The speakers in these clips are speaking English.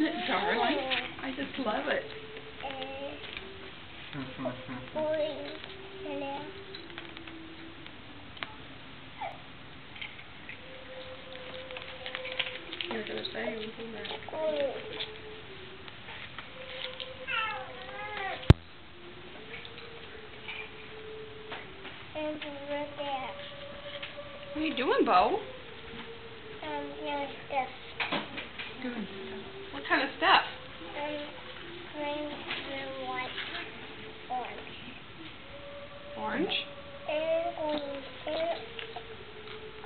Isn't it darling? I just love it. You're going to say anything that. What are you doing, Bo? Doing stuff. Doing stuff. What kind of stuff? Green, blue, white, orange. Orange? And green.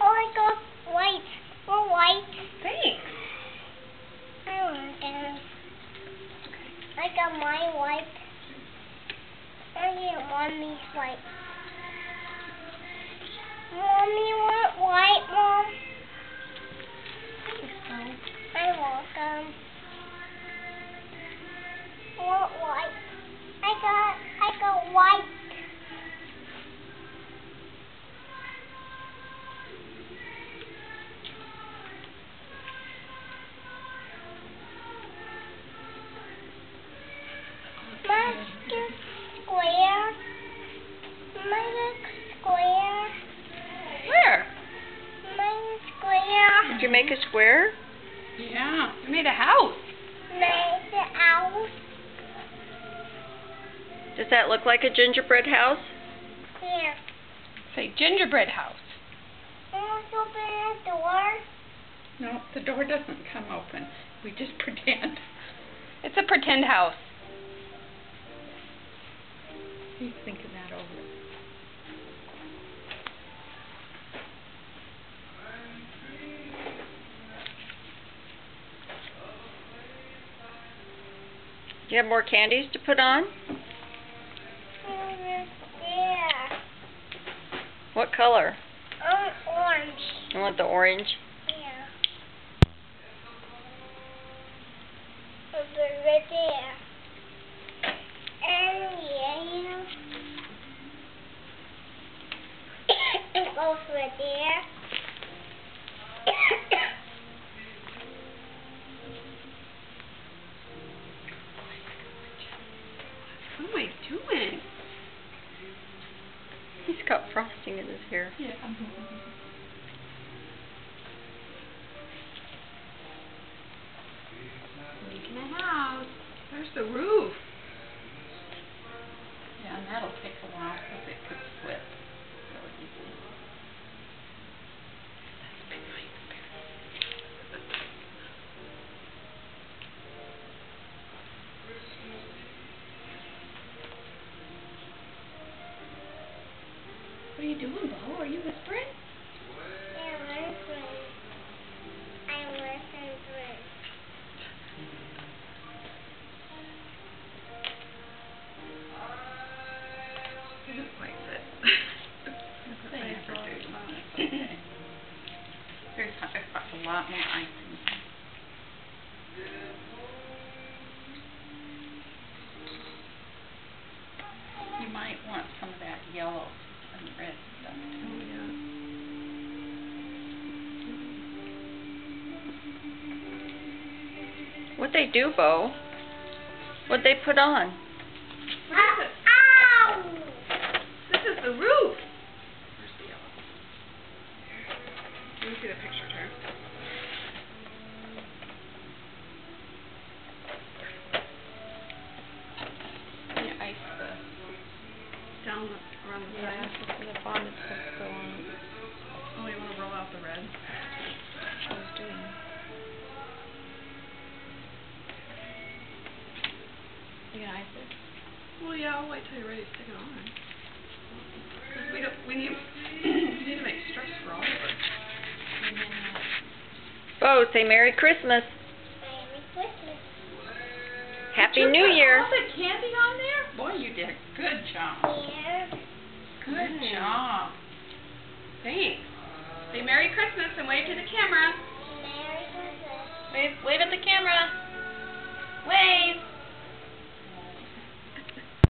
Oh, I got white. More white. Thanks. I want them. I got my white. I get mommy's white. Mommy want white, Mom? I want them. I want white. I got white. Mine looks square. Mine looks square. Where? Mine is square. Did you make a square? Yeah, you made a house. Made the house. Does that look like a gingerbread house? Yeah. Say gingerbread house. Let's open the door. No, the door doesn't come open. We just pretend. It's a pretend house. He's thinking that over. Do you have more candies to put on? Yeah. What color? Orange. You want the orange? Yeah. Over right there. And yellow. Over there. What am I doing? He's got frosting in his hair. Yeah. Making a house. There's the roof. Yeah, and that'll take a while because it could slip really easily. That's been my experience. What are you doing, Bo? Are you whispering? I'm whispering. It doesn't quite fit. Okay. I've got a lot more icing. You might want some of that yellow and red stuff too. Oh, yeah. What'd they do, Bo? What'd they put on? What is it? Ow! This is the roof. Where's the yellow? Let me see the picture, Tara. Can you ice the down around the Yeah, side? the bond is supposed to go on. Oh, you want to roll out the red? I was doing. You gonna ice it? Well, yeah, I'll wait till you're ready to stick it on. We need to make stress for all of us. Bo, say Merry Christmas. Merry Christmas. Happy New Year. All the candy on there? Boy, you did a good job. Yeah. Good job. Thanks. Say Merry Christmas and wave to the camera. Merry Christmas. Wave at the camera. Wave.